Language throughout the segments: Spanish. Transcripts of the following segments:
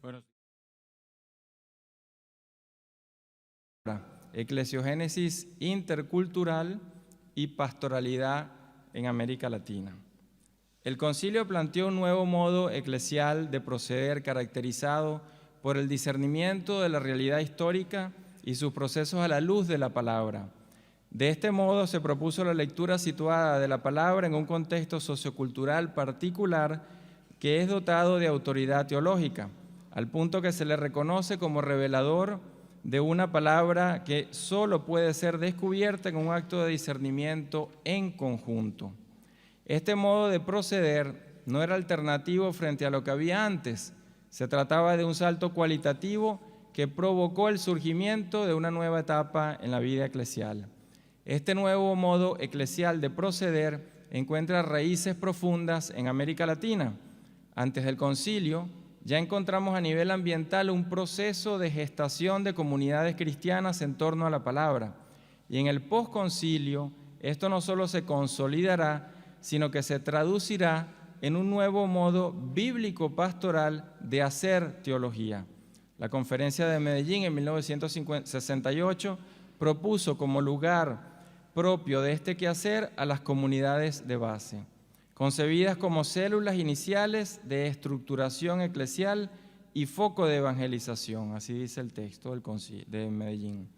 Bueno, eclesiogénesis intercultural y pastoralidad en América Latina. El concilio planteó un nuevo modo eclesial de proceder caracterizado por el discernimiento de la realidad histórica y sus procesos a la luz de la palabra. De este modo se propuso la lectura situada de la palabra en un contexto sociocultural particular que es dotado de autoridad teológica, al punto que se le reconoce como revelador de una palabra que solo puede ser descubierta en un acto de discernimiento en conjunto. Este modo de proceder no era alternativo frente a lo que había antes. Se trataba de un salto cualitativo que provocó el surgimiento de una nueva etapa en la vida eclesial. Este nuevo modo eclesial de proceder encuentra raíces profundas en América Latina. Antes del concilio, ya encontramos a nivel ambiental un proceso de gestación de comunidades cristianas en torno a la palabra. Y en el posconcilio, esto no solo se consolidará, sino que se traducirá en un nuevo modo bíblico-pastoral de hacer teología. La Conferencia de Medellín en 1968 propuso como lugar propio de este quehacer a las comunidades de base, concebidas como células iniciales de estructuración eclesial y foco de evangelización, así dice el texto del Concilio de Medellín.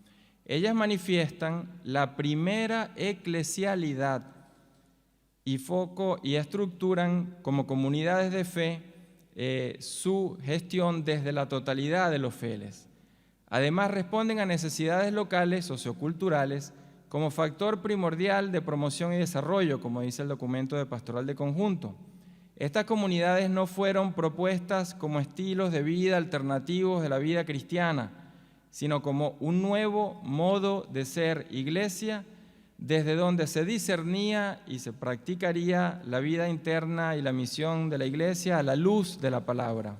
Ellas manifiestan la primera eclesialidad y foco y estructuran como comunidades de fe su gestión desde la totalidad de los fieles. Además, responden a necesidades locales, socioculturales, como factor primordial de promoción y desarrollo, como dice el documento de Pastoral de Conjunto. Estas comunidades no fueron propuestas como estilos de vida alternativos de la vida cristiana, sino como un nuevo modo de ser iglesia, desde donde se discernía y se practicaría la vida interna y la misión de la iglesia a la luz de la palabra.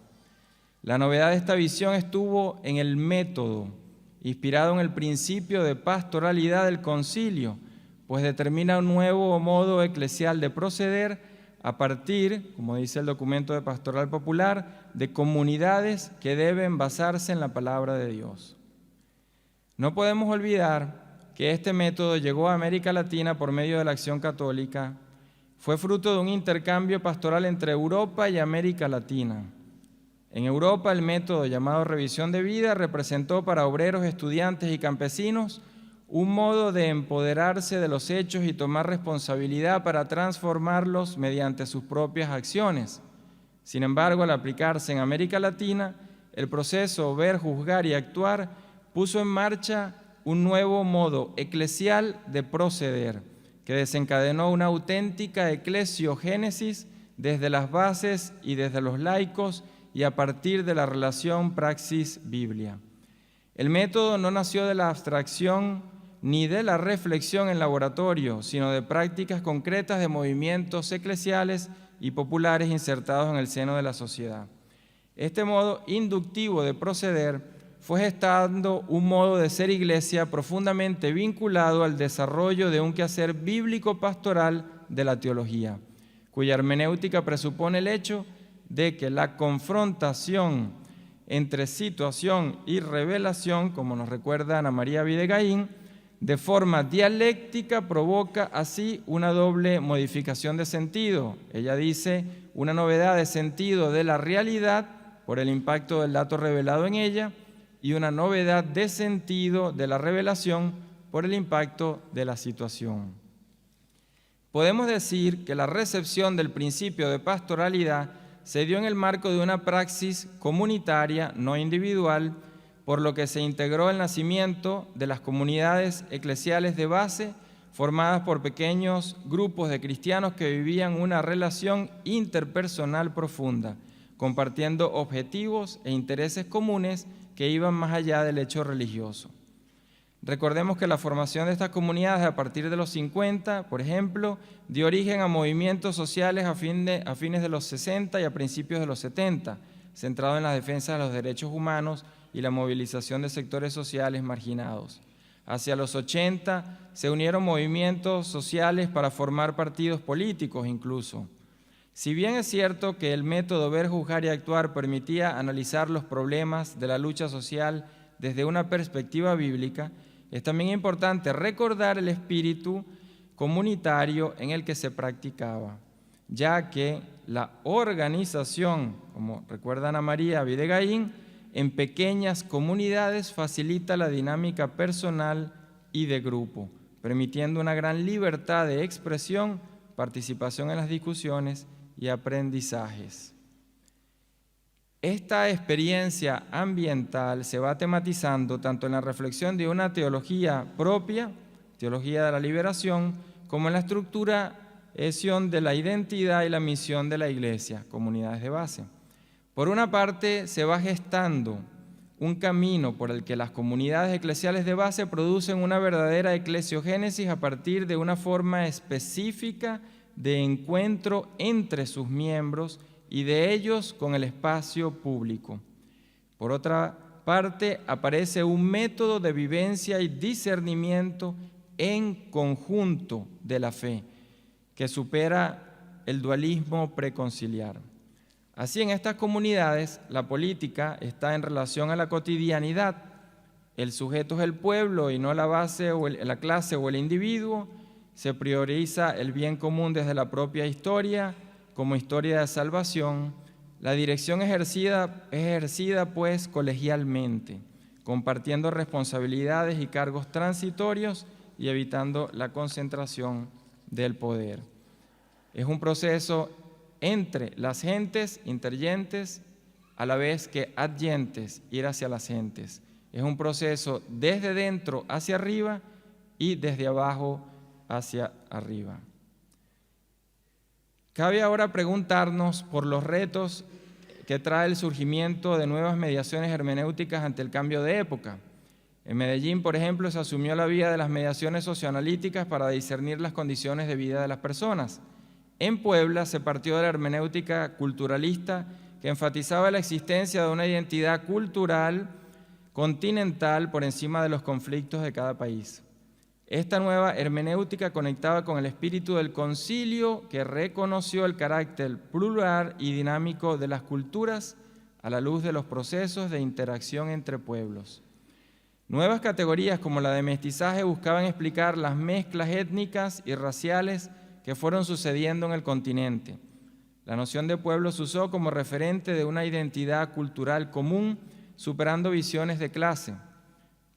La novedad de esta visión estuvo en el método, inspirado en el principio de pastoralidad del concilio, pues determina un nuevo modo eclesial de proceder a partir, como dice el documento de Pastoral Popular, de comunidades que deben basarse en la palabra de Dios. No podemos olvidar que este método llegó a América Latina por medio de la Acción Católica. Fue fruto de un intercambio pastoral entre Europa y América Latina. En Europa, el método llamado revisión de vida representó para obreros, estudiantes y campesinos un modo de empoderarse de los hechos y tomar responsabilidad para transformarlos mediante sus propias acciones. Sin embargo, al aplicarse en América Latina, el proceso ver, juzgar y actuar puso en marcha un nuevo modo eclesial de proceder, que desencadenó una auténtica eclesiogénesis desde las bases y desde los laicos y a partir de la relación praxis-Biblia. El método no nació de la abstracción ni de la reflexión en laboratorio, sino de prácticas concretas de movimientos eclesiales y populares insertados en el seno de la sociedad. Este modo inductivo de proceder fue gestando un modo de ser iglesia profundamente vinculado al desarrollo de un quehacer bíblico-pastoral de la teología, cuya hermenéutica presupone el hecho de que la confrontación entre situación y revelación, como nos recuerda Ana María Videgaín, de forma dialéctica provoca así una doble modificación de sentido. Ella dice una novedad de sentido de la realidad por el impacto del dato revelado en ella y una novedad de sentido de la revelación por el impacto de la situación. Podemos decir que la recepción del principio de pastoralidad se dio en el marco de una praxis comunitaria, no individual, por lo que se integró el nacimiento de las comunidades eclesiales de base, formadas por pequeños grupos de cristianos que vivían una relación interpersonal profunda, compartiendo objetivos e intereses comunes que iban más allá del hecho religioso. Recordemos que la formación de estas comunidades a partir de los 50, por ejemplo, dio origen a movimientos sociales a fines de los 60 y a principios de los 70, centrado en la defensa de los derechos humanos y la movilización de sectores sociales marginados. Hacia los 80 se unieron movimientos sociales para formar partidos políticos incluso. Si bien es cierto que el método ver, juzgar y actuar permitía analizar los problemas de la lucha social desde una perspectiva bíblica, es también importante recordar el espíritu comunitario en el que se practicaba, ya que la organización, como recuerda Ana María Videgaín, en pequeñas comunidades facilita la dinámica personal y de grupo, permitiendo una gran libertad de expresión, participación en las discusiones y aprendizajes. Esta experiencia ambiental se va tematizando tanto en la reflexión de una teología propia, teología de la liberación, como en la estructuración de la identidad y la misión de la Iglesia, comunidades de base. Por una parte, se va gestando un camino por el que las comunidades eclesiales de base producen una verdadera eclesiogénesis a partir de una forma específica de encuentro entre sus miembros y de ellos con el espacio público. Por otra parte, aparece un método de vivencia y discernimiento en conjunto de la fe, que supera el dualismo preconciliar. Así, en estas comunidades, la política está en relación a la cotidianidad. El sujeto es el pueblo y no la base o la clase o el individuo. Se prioriza el bien común desde la propia historia como historia de salvación. La dirección es ejercida pues colegialmente, compartiendo responsabilidades y cargos transitorios y evitando la concentración del poder. Es un proceso entre las gentes, intergentes, a la vez que adyentes, ir hacia las gentes. Es un proceso desde dentro hacia arriba y desde abajo hacia arriba. Cabe ahora preguntarnos por los retos que trae el surgimiento de nuevas mediaciones hermenéuticas ante el cambio de época. En Medellín, por ejemplo, se asumió la vía de las mediaciones socioanalíticas para discernir las condiciones de vida de las personas. En Puebla se partió de la hermenéutica culturalista que enfatizaba la existencia de una identidad cultural continental por encima de los conflictos de cada país. Esta nueva hermenéutica conectaba con el espíritu del concilio que reconoció el carácter plural y dinámico de las culturas a la luz de los procesos de interacción entre pueblos. Nuevas categorías como la de mestizaje buscaban explicar las mezclas étnicas y raciales que fueron sucediendo en el continente. La noción de pueblo se usó como referente de una identidad cultural común, superando visiones de clase.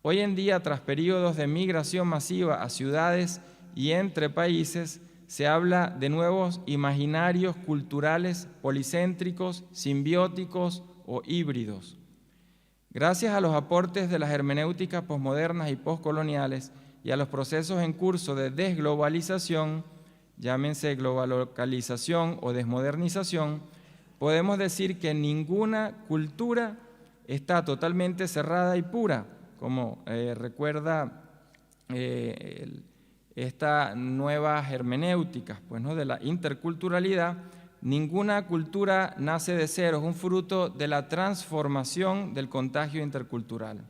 Hoy en día, tras periodos de migración masiva a ciudades y entre países, se habla de nuevos imaginarios culturales policéntricos, simbióticos o híbridos. Gracias a los aportes de las hermenéuticas posmodernas y postcoloniales y a los procesos en curso de desglobalización, llámense globalización o desmodernización, podemos decir que ninguna cultura está totalmente cerrada y pura, como recuerda esta nueva hermenéutica, pues, ¿no?, de la interculturalidad. Ninguna cultura nace de cero, es un fruto de la transformación del contagio intercultural.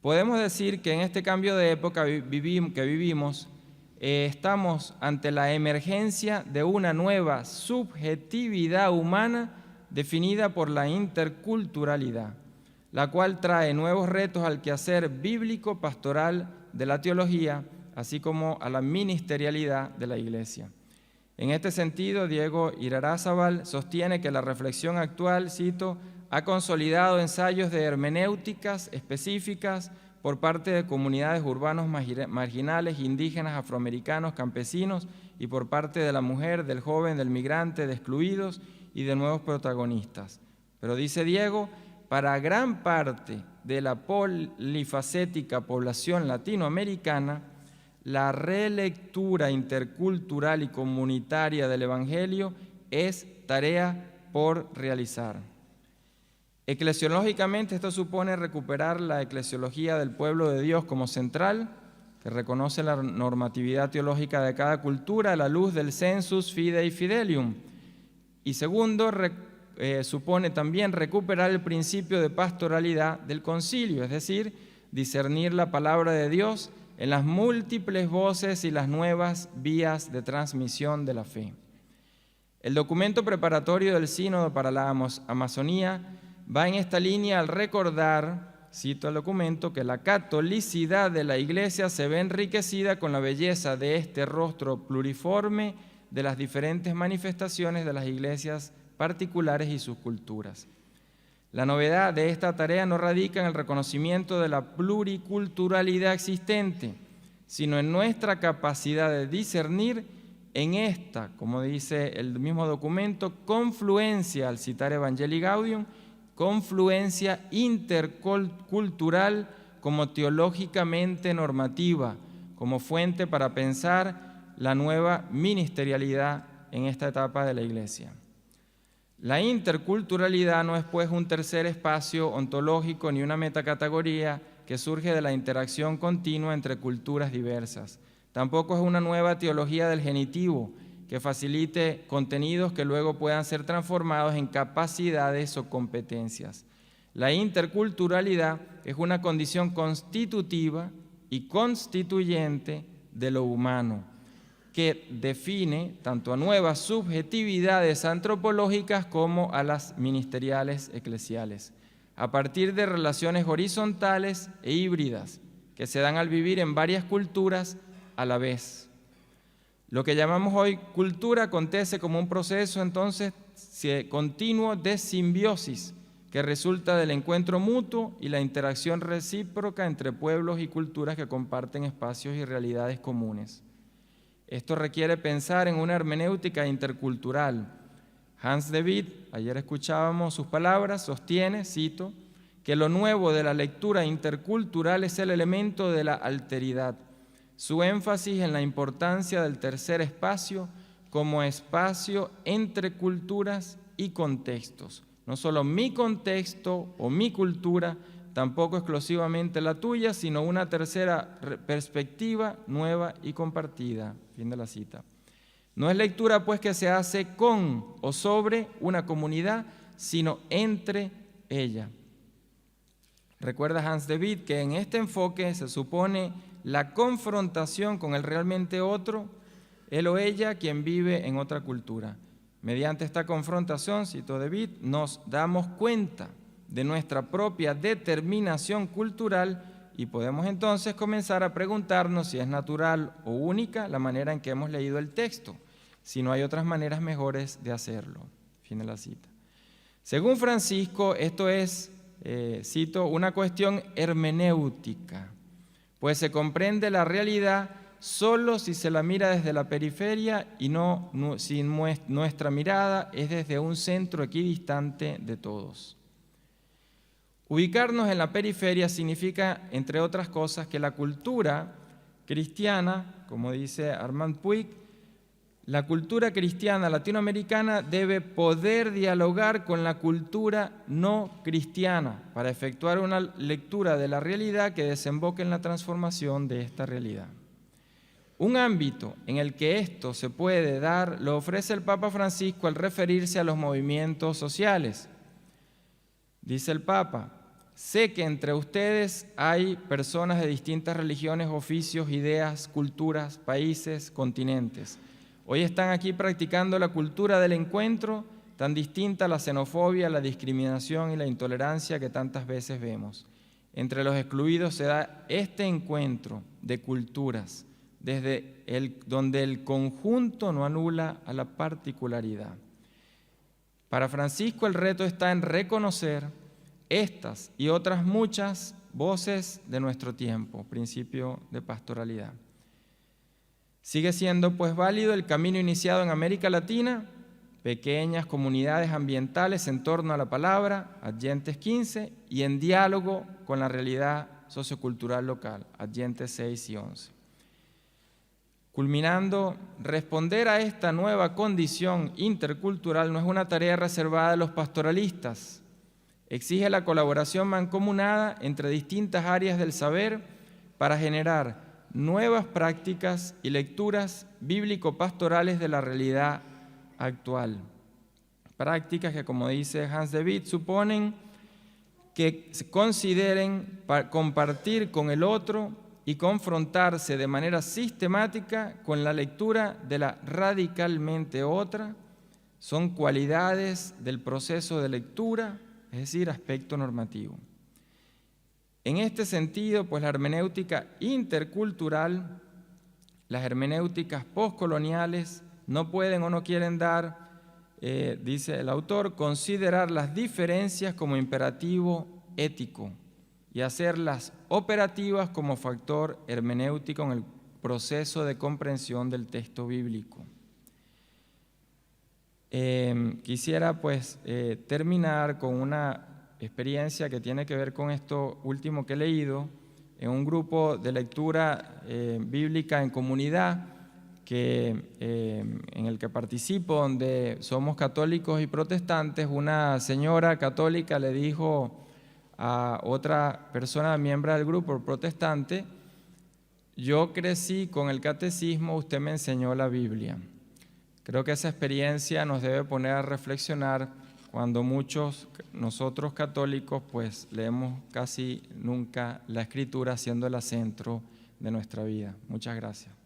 Podemos decir que en este cambio de época que vivimos, estamos ante la emergencia de una nueva subjetividad humana definida por la interculturalidad, la cual trae nuevos retos al quehacer bíblico pastoral de la teología, así como a la ministerialidad de la Iglesia. En este sentido, Diego Irarrázaval sostiene que la reflexión actual, cito, ha consolidado ensayos de hermenéuticas específicas por parte de comunidades urbanos marginales, indígenas, afroamericanos, campesinos y por parte de la mujer, del joven, del migrante, de excluidos y de nuevos protagonistas. Pero dice Diego, para gran parte de la polifacética población latinoamericana, la relectura intercultural y comunitaria del Evangelio es tarea por realizar. Eclesiológicamente, esto supone recuperar la eclesiología del pueblo de Dios como central, que reconoce la normatividad teológica de cada cultura a la luz del sensus fidei fidelium. Y segundo, supone también recuperar el principio de pastoralidad del concilio, es decir, discernir la palabra de Dios en las múltiples voces y las nuevas vías de transmisión de la fe. El documento preparatorio del Sínodo para la Amazonía va en esta línea al recordar, cito el documento, que la catolicidad de la Iglesia se ve enriquecida con la belleza de este rostro pluriforme de las diferentes manifestaciones de las iglesias particulares y sus culturas. La novedad de esta tarea no radica en el reconocimiento de la pluriculturalidad existente, sino en nuestra capacidad de discernir en esta, como dice el mismo documento, confluencia, al citar Evangelii Gaudium, confluencia intercultural como teológicamente normativa, como fuente para pensar la nueva ministerialidad en esta etapa de la Iglesia. La interculturalidad no es pues un tercer espacio ontológico ni una metacategoría que surge de la interacción continua entre culturas diversas. Tampoco es una nueva teología del genitivo que facilite contenidos que luego puedan ser transformados en capacidades o competencias. La interculturalidad es una condición constitutiva y constituyente de lo humano, que define tanto a nuevas subjetividades antropológicas como a las ministeriales eclesiales, a partir de relaciones horizontales e híbridas que se dan al vivir en varias culturas a la vez. Lo que llamamos hoy cultura acontece como un proceso entonces continuo de simbiosis que resulta del encuentro mutuo y la interacción recíproca entre pueblos y culturas que comparten espacios y realidades comunes. Esto requiere pensar en una hermenéutica intercultural. Hans de Witt, ayer escuchábamos sus palabras, sostiene, cito, que lo nuevo de la lectura intercultural es el elemento de la alteridad, su énfasis en la importancia del tercer espacio como espacio entre culturas y contextos. No solo mi contexto o mi cultura, tampoco exclusivamente la tuya, sino una tercera perspectiva nueva y compartida. Fin de la cita. No es lectura pues que se hace con o sobre una comunidad, sino entre ella. Recuerda Hans de Witt que en este enfoque se supone la confrontación con el realmente otro, él o ella quien vive en otra cultura. Mediante esta confrontación, cito de Witt, nos damos cuenta de nuestra propia determinación cultural y podemos entonces comenzar a preguntarnos si es natural o única la manera en que hemos leído el texto, si no hay otras maneras mejores de hacerlo. Fin de la cita. Según Francisco, esto es, cito, una cuestión hermenéutica, pues se comprende la realidad solo si se la mira desde la periferia y no si nuestra mirada es desde un centro equidistante de todos. Ubicarnos en la periferia significa, entre otras cosas, que la cultura cristiana, como dice Armand Puig, la cultura cristiana latinoamericana debe poder dialogar con la cultura no cristiana para efectuar una lectura de la realidad que desemboque en la transformación de esta realidad. Un ámbito en el que esto se puede dar lo ofrece el Papa Francisco al referirse a los movimientos sociales. Dice el Papa: sé que entre ustedes hay personas de distintas religiones, oficios, ideas, culturas, países, continentes. Hoy están aquí practicando la cultura del encuentro, tan distinta a la xenofobia, la discriminación y la intolerancia que tantas veces vemos. Entre los excluidos se da este encuentro de culturas, donde el conjunto no anula a la particularidad. Para Francisco el reto está en reconocer estas y otras muchas voces de nuestro tiempo, principio de pastoralidad. Sigue siendo pues válido el camino iniciado en América Latina, pequeñas comunidades ambientales en torno a la palabra, Adyentes 15, y en diálogo con la realidad sociocultural local, Adyentes 6 y 11. Culminando, responder a esta nueva condición intercultural no es una tarea reservada a los pastoralistas. Exige la colaboración mancomunada entre distintas áreas del saber para generar nuevas prácticas y lecturas bíblico-pastorales de la realidad actual. Prácticas que, como dice Hans de Witt, suponen que se consideren compartir con el otro y confrontarse de manera sistemática con la lectura de la radicalmente otra, son cualidades del proceso de lectura, es decir, aspecto normativo. En este sentido, pues la hermenéutica intercultural, las hermenéuticas postcoloniales no pueden o no quieren dar, dice el autor, considerar las diferencias como imperativo ético y hacerlas operativas como factor hermenéutico en el proceso de comprensión del texto bíblico. Quisiera pues terminar con una experiencia que tiene que ver con esto último que he leído, en un grupo de lectura bíblica en comunidad en el que participo, donde somos católicos y protestantes. Una señora católica le dijo a otra persona miembro del grupo protestante: yo crecí con el catecismo, usted me enseñó la Biblia. Creo que esa experiencia nos debe poner a reflexionar cuando muchos, nosotros católicos, pues leemos casi nunca la Escritura siendo el centro de nuestra vida. Muchas gracias.